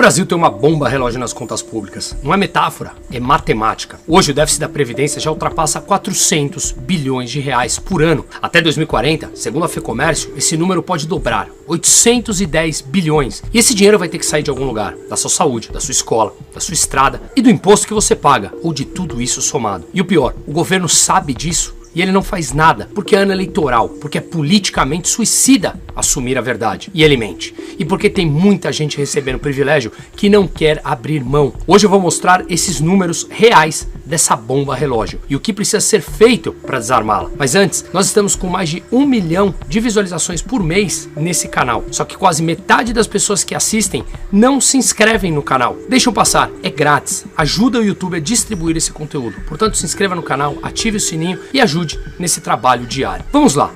Brasil tem uma bomba relógio nas contas públicas. Não é metáfora, é matemática. Hoje o déficit da Previdência já ultrapassa 400 bilhões de reais por ano. Até 2040, segundo a FEComércio, esse número pode dobrar, 810 bilhões. E esse dinheiro vai ter que sair de algum lugar, da sua saúde, da sua escola, da sua estrada e do imposto que você paga, ou de tudo isso somado. E o pior, o governo sabe disso e ele não faz nada, porque é ano eleitoral, porque é politicamente suicida assumir a verdade. E ele mente. E porque tem muita gente recebendo privilégio que não quer abrir mão. Hoje eu vou mostrar esses números reais dessa bomba relógio e o que precisa ser feito para desarmá-la. Mas antes, nós estamos com mais de 1 milhão de visualizações por mês nesse canal. Só que quase metade das pessoas que assistem não se inscrevem no canal. Deixam passar, é grátis. Ajuda o YouTube a distribuir esse conteúdo. Portanto, se inscreva no canal, ative o sininho e ajude nesse trabalho diário. Vamos lá!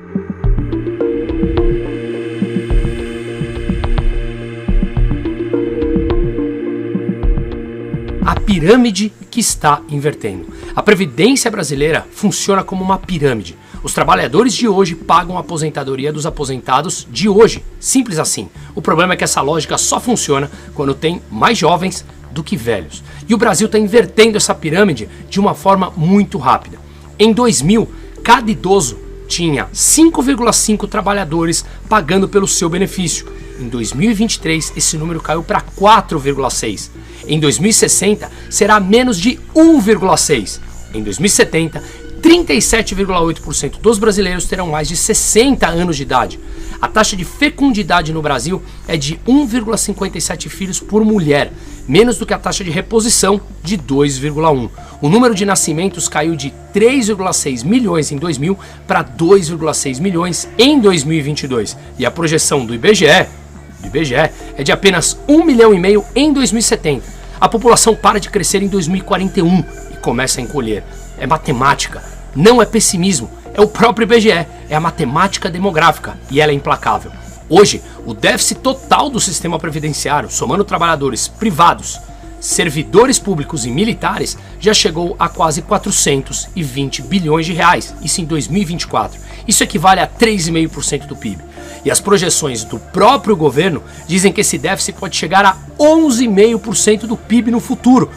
A pirâmide que está invertendo. A Previdência brasileira funciona como uma pirâmide. Os trabalhadores de hoje pagam a aposentadoria dos aposentados de hoje. Simples assim. O problema é que essa lógica só funciona quando tem mais jovens do que velhos. E o Brasil está invertendo essa pirâmide de uma forma muito rápida. Em 2000, cada idoso tinha 5,5 trabalhadores pagando pelo seu benefício. Em 2023, esse número caiu para 4,6. Em 2060, será menos de 1,6. Em 2070, 37,8% dos brasileiros terão mais de 60 anos de idade. A taxa de fecundidade no Brasil é de 1,57 filhos por mulher, menos do que a taxa de reposição de 2,1. O número de nascimentos caiu de 3,6 milhões em 2000 para 2,6 milhões em 2022. E a projeção do IBGE é de apenas 1,5 milhão em 2070. A população para de crescer em 2041 e começa a encolher. É matemática, não é pessimismo, é o próprio IBGE, é a matemática demográfica e ela é implacável. Hoje, o déficit total do sistema previdenciário, somando trabalhadores privados, servidores públicos e militares, já chegou a quase 420 bilhões de reais, isso em 2024. Isso equivale a 3,5% do PIB. E as projeções do próprio governo dizem que esse déficit pode chegar a 11,5% do PIB no futuro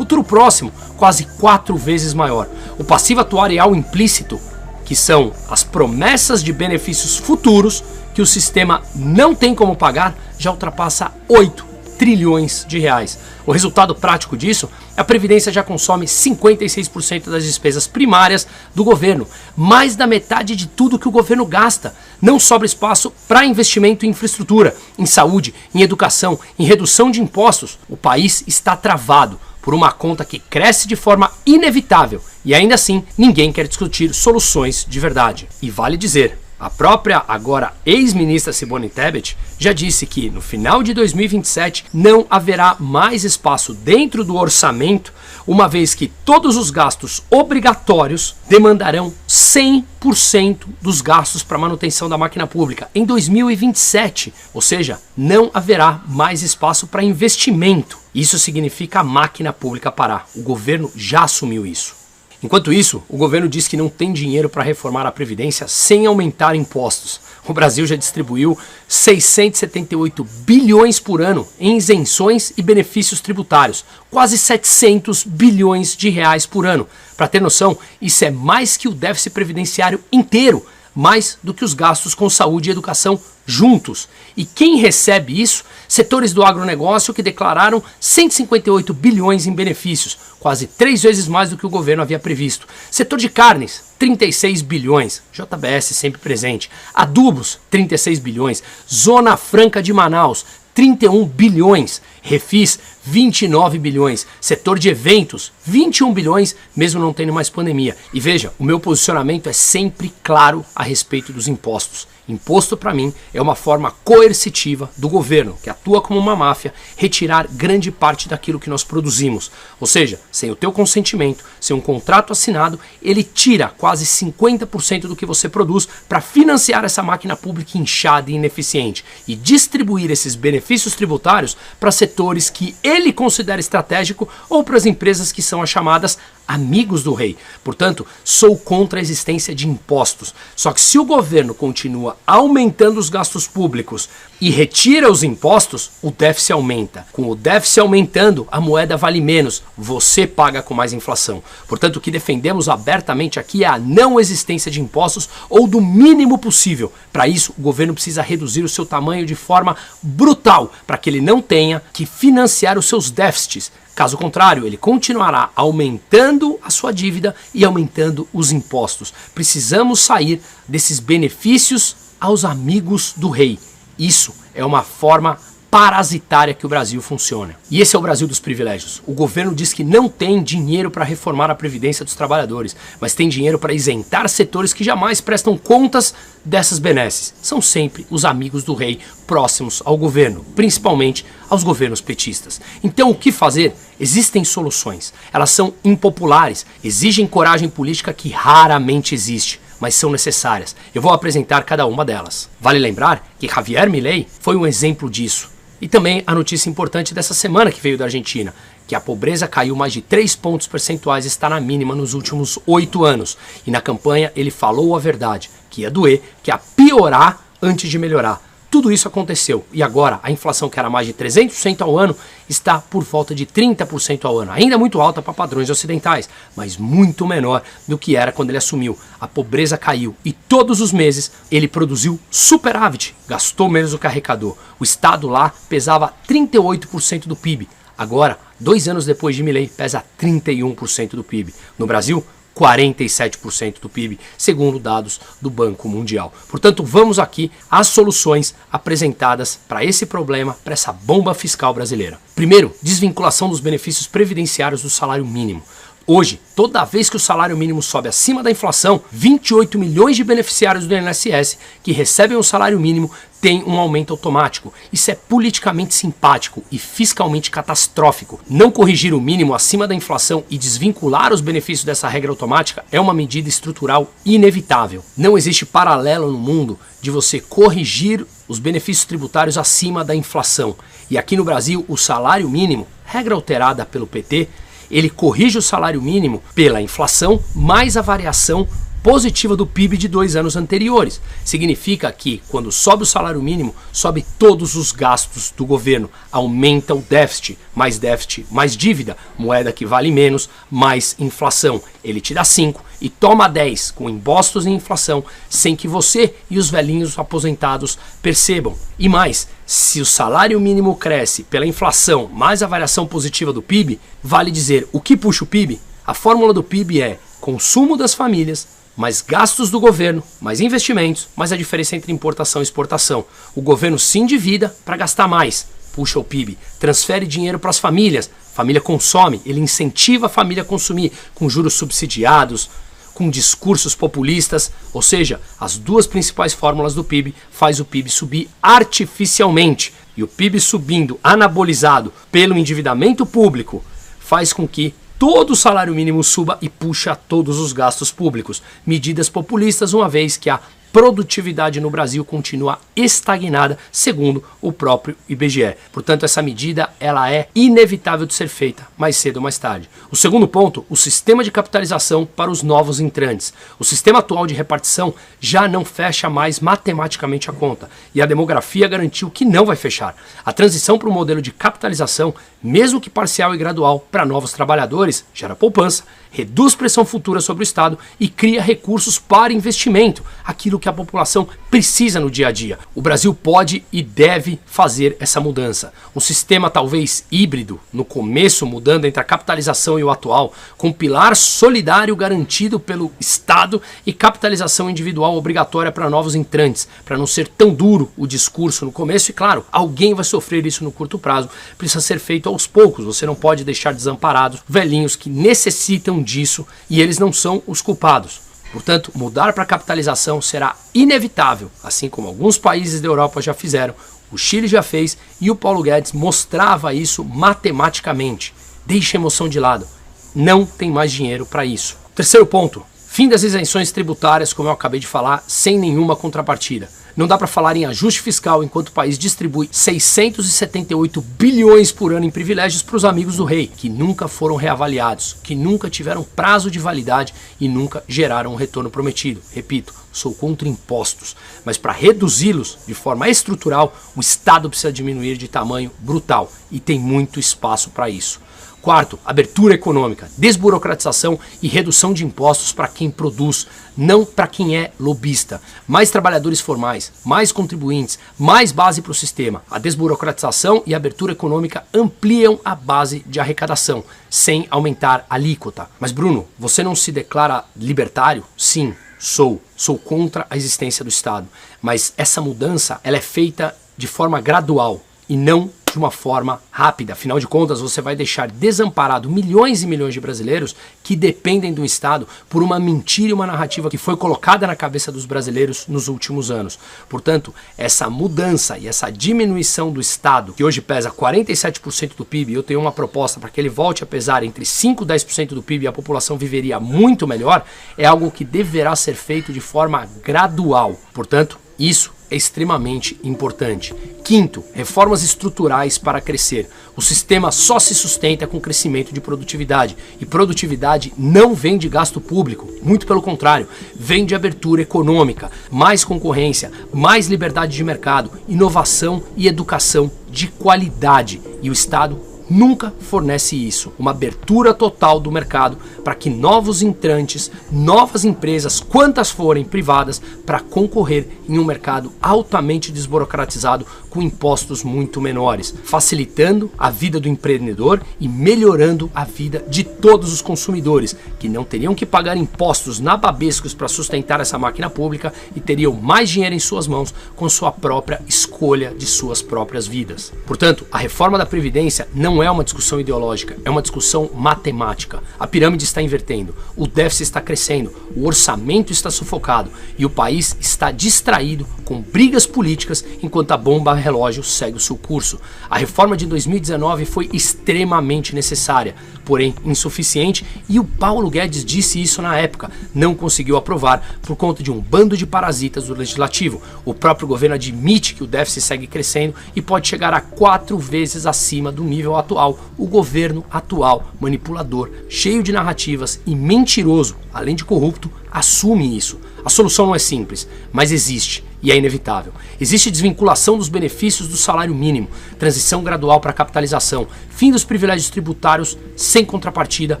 próximo, quase 4 vezes maior. O passivo atuarial implícito, que são as promessas de benefícios futuros que o sistema não tem como pagar, já ultrapassa 8 trilhões de reais. O resultado prático disso, a Previdência já consome 56% das despesas primárias do governo, mais da metade de tudo que o governo gasta. Não sobra espaço para investimento em infraestrutura, em saúde, em educação, em redução de impostos. O país está travado por uma conta que cresce de forma inevitável e ainda assim ninguém quer discutir soluções de verdade. E vale dizer, a própria, agora ex-ministra Simone Tebet, já disse que no final de 2027 não haverá mais espaço dentro do orçamento, uma vez que todos os gastos obrigatórios demandarão 100% dos gastos para manutenção da máquina pública em 2027, ou seja, não haverá mais espaço para investimento. Isso significa a máquina pública parar. O governo já assumiu isso. Enquanto isso, o governo diz que não tem dinheiro para reformar a Previdência sem aumentar impostos. O Brasil já distribuiu 678 bilhões por ano em isenções e benefícios tributários, quase 700 bilhões de reais por ano. Para ter noção, isso é mais que o déficit previdenciário inteiro, mais do que os gastos com saúde e educação juntos. E quem recebe isso? Setores do agronegócio que declararam 158 bilhões em benefícios, quase 3 vezes mais do que o governo havia previsto. Setor de carnes, 36 bilhões, JBS sempre presente. Adubos, 36 bilhões. Zona Franca de Manaus, 31 bilhões. Refis, 29 bilhões. Setor de eventos, 21 bilhões, mesmo não tendo mais pandemia. E veja, o meu posicionamento é sempre claro a respeito dos impostos. Imposto, para mim, é uma forma coercitiva do governo, que atua como uma máfia, retirar grande parte daquilo que nós produzimos. Ou seja, sem o teu consentimento, sem um contrato assinado, ele tira quase 50% do que você produz para financiar essa máquina pública inchada e ineficiente e distribuir esses benefícios tributários para setores que ele considera estratégico ou para as empresas que são as chamadas amigos do rei. Portanto, sou contra a existência de impostos. Só que se o governo continua aumentando os gastos públicos, e retira os impostos, o déficit aumenta. Com o déficit aumentando, a moeda vale menos. Você paga com mais inflação. Portanto, o que defendemos abertamente aqui é a não existência de impostos ou do mínimo possível. Para isso, o governo precisa reduzir o seu tamanho de forma brutal, para que ele não tenha que financiar os seus déficits. Caso contrário, ele continuará aumentando a sua dívida e aumentando os impostos. Precisamos sair desses benefícios aos amigos do rei. Isso é uma forma parasitária que o Brasil funciona. E esse é o Brasil dos privilégios. O governo diz que não tem dinheiro para reformar a previdência dos trabalhadores, mas tem dinheiro para isentar setores que jamais prestam contas dessas benesses. São sempre os amigos do rei próximos ao governo, principalmente aos governos petistas. Então, o que fazer? Existem soluções. Elas são impopulares, exigem coragem política que raramente existe, mas são necessárias. Eu vou apresentar cada uma delas. Vale lembrar que Javier Milei foi um exemplo disso. E também a notícia importante dessa semana que veio da Argentina, que a pobreza caiu mais de 3 pontos percentuais e está na mínima nos últimos 8 anos. E na campanha ele falou a verdade, que ia doer, que ia piorar antes de melhorar. Tudo isso aconteceu e agora a inflação, que era mais de 300% ao ano, está por volta de 30% ao ano. Ainda muito alta para padrões ocidentais, mas muito menor do que era quando ele assumiu. A pobreza caiu e todos os meses ele produziu superávit, gastou menos do que arrecadou. O Estado lá pesava 38% do PIB. Agora, 2 anos depois de Milei, pesa 31% do PIB. No Brasil, 47% do PIB, segundo dados do Banco Mundial. Portanto, vamos aqui às soluções apresentadas para esse problema, para essa bomba fiscal brasileira. Primeiro, desvinculação dos benefícios previdenciários do salário mínimo. Hoje, toda vez que o salário mínimo sobe acima da inflação, 28 milhões de beneficiários do INSS que recebem o salário mínimo têm um aumento automático. Isso é politicamente simpático e fiscalmente catastrófico. Não corrigir o mínimo acima da inflação e desvincular os benefícios dessa regra automática é uma medida estrutural inevitável. Não existe paralelo no mundo de você corrigir os benefícios tributários acima da inflação. E aqui no Brasil, o salário mínimo, regra alterada pelo PT, ele corrige o salário mínimo pela inflação mais a variação positiva do PIB de 2 anos anteriores. Significa que quando sobe o salário mínimo, sobe todos os gastos do governo, aumenta o déficit, mais dívida, moeda que vale menos, mais inflação. Ele te dá 5 e toma 10 com impostos e inflação, sem que você e os velhinhos aposentados percebam. E mais, se o salário mínimo cresce pela inflação mais a variação positiva do PIB, vale dizer, o que puxa o PIB? A fórmula do PIB é consumo das famílias, mais gastos do governo, mais investimentos, mais a diferença entre importação e exportação. O governo se endivida para gastar mais, puxa o PIB, transfere dinheiro para as famílias, família consome, ele incentiva a família a consumir com juros subsidiados, com discursos populistas, ou seja, as duas principais fórmulas do PIB faz o PIB subir artificialmente. E o PIB subindo anabolizado pelo endividamento público faz com que todo o salário mínimo suba e puxa todos os gastos públicos. Medidas populistas, uma vez que a produtividade no Brasil continua estagnada, segundo o próprio IBGE. Portanto, essa medida ela é inevitável de ser feita, mais cedo ou mais tarde. O segundo ponto, o sistema de capitalização para os novos entrantes. O sistema atual de repartição já não fecha mais matematicamente a conta, e a demografia garantiu que não vai fechar. A transição para o modelo de capitalização, mesmo que parcial e gradual, para novos trabalhadores, gera poupança, reduz pressão futura sobre o Estado e cria recursos para investimento, aquilo que a população precisa no dia a dia. O Brasil pode e deve fazer essa mudança. Um sistema talvez híbrido, no começo mudando entre a capitalização e o atual, com pilar solidário garantido pelo Estado e capitalização individual obrigatória para novos entrantes, para não ser tão duro o discurso no começo. E claro, alguém vai sofrer isso no curto prazo, precisa ser feito aos poucos. Você não pode deixar desamparados velhinhos que necessitam disso e eles não são os culpados. Portanto, mudar para a capitalização será inevitável, assim como alguns países da Europa já fizeram, o Chile já fez e o Paulo Guedes mostrava isso matematicamente. Deixe a emoção de lado, não tem mais dinheiro para isso. Terceiro ponto, fim das isenções tributárias, como eu acabei de falar, sem nenhuma contrapartida. Não dá para falar em ajuste fiscal enquanto o país distribui 678 bilhões por ano em privilégios para os amigos do rei, que nunca foram reavaliados, que nunca tiveram prazo de validade e nunca geraram o retorno prometido. Repito, sou contra impostos, mas para reduzi-los de forma estrutural, o Estado precisa diminuir de tamanho brutal e tem muito espaço para isso. Quarto, abertura econômica, desburocratização e redução de impostos para quem produz, não para quem é lobista. Mais trabalhadores formais, mais contribuintes, mais base para o sistema. A desburocratização e a abertura econômica ampliam a base de arrecadação, sem aumentar a alíquota. Mas Bruno, você não se declara libertário? Sim, sou. Sou contra a existência do Estado. Mas essa mudança ela é feita de forma gradual e não de uma forma rápida. Afinal de contas, você vai deixar desamparado milhões e milhões de brasileiros que dependem do Estado por uma mentira e uma narrativa que foi colocada na cabeça dos brasileiros nos últimos anos. Portanto, essa mudança e essa diminuição do Estado, que hoje pesa 47% do PIB, eu tenho uma proposta para que ele volte a pesar entre 5% e 10% do PIB e a população viveria muito melhor, é algo que deverá ser feito de forma gradual. Portanto, isso é extremamente importante. Quinto, reformas estruturais para crescer. O sistema só se sustenta com crescimento de produtividade. E produtividade não vem de gasto público, muito pelo contrário, vem de abertura econômica, mais concorrência, mais liberdade de mercado, inovação e educação de qualidade. E o Estado nunca fornece isso, uma abertura total do mercado para que novos entrantes, novas empresas, quantas forem privadas, para concorrer em um mercado altamente desburocratizado com impostos muito menores, facilitando a vida do empreendedor e melhorando a vida de todos os consumidores, que não teriam que pagar impostos nababescos para sustentar essa máquina pública e teriam mais dinheiro em suas mãos com sua própria escolha de suas próprias vidas. Portanto, a reforma da Previdência não é uma discussão ideológica, é uma discussão matemática. A pirâmide está invertendo, o déficit está crescendo, o orçamento está sufocado e o país está distraído com brigas políticas enquanto a bomba relógio segue o seu curso. A reforma de 2019 foi extremamente necessária, porém insuficiente, e o Paulo Guedes disse isso na época, não conseguiu aprovar por conta de um bando de parasitas do Legislativo. O próprio governo admite que o déficit segue crescendo e pode chegar a 4 vezes acima do nível atual. O governo atual, manipulador, cheio de narrativas e mentiroso, além de corrupto, assume isso. A solução não é simples, mas existe e é inevitável. Existe desvinculação dos benefícios do salário mínimo, transição gradual para a capitalização, fim dos privilégios tributários sem contrapartida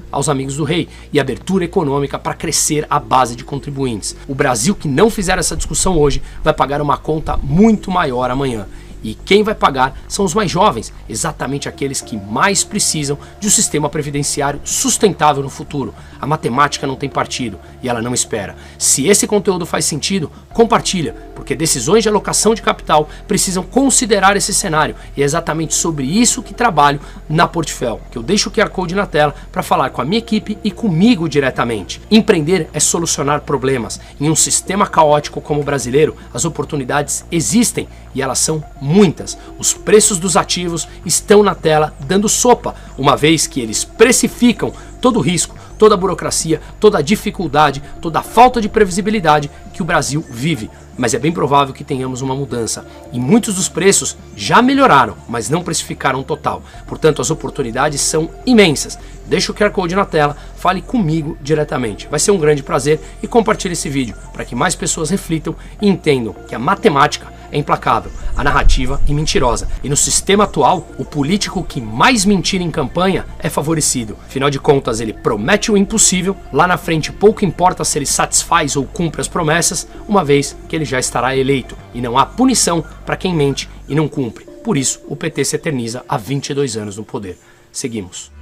aos amigos do rei e abertura econômica para crescer a base de contribuintes. O Brasil que não fizer essa discussão hoje vai pagar uma conta muito maior amanhã. E quem vai pagar são os mais jovens, exatamente aqueles que mais precisam de um sistema previdenciário sustentável no futuro. A matemática não tem partido e ela não espera. Se esse conteúdo faz sentido, compartilha, porque decisões de alocação de capital precisam considerar esse cenário. E é exatamente sobre isso que trabalho na Portfel, que eu deixo o QR Code na tela para falar com a minha equipe e comigo diretamente. Empreender é solucionar problemas. Em um sistema caótico como o brasileiro, as oportunidades existem e elas são muitas. Os preços dos ativos estão na tela dando sopa, uma vez que eles precificam todo o risco, toda a burocracia, toda a dificuldade, toda a falta de previsibilidade que o Brasil vive. Mas é bem provável que tenhamos uma mudança. E muitos dos preços já melhoraram, mas não precificaram total. Portanto, as oportunidades são imensas. Deixa o QR Code na tela, fale comigo diretamente. Vai ser um grande prazer e compartilhe esse vídeo para que mais pessoas reflitam e entendam que a matemática é implacável, a narrativa é mentirosa. E no sistema atual, o político que mais mentir em campanha é favorecido. Afinal de contas, ele promete o impossível, lá na frente pouco importa se ele satisfaz ou cumpre as promessas, uma vez que ele já estará eleito. E não há punição para quem mente e não cumpre. Por isso, o PT se eterniza há 22 anos no poder. Seguimos.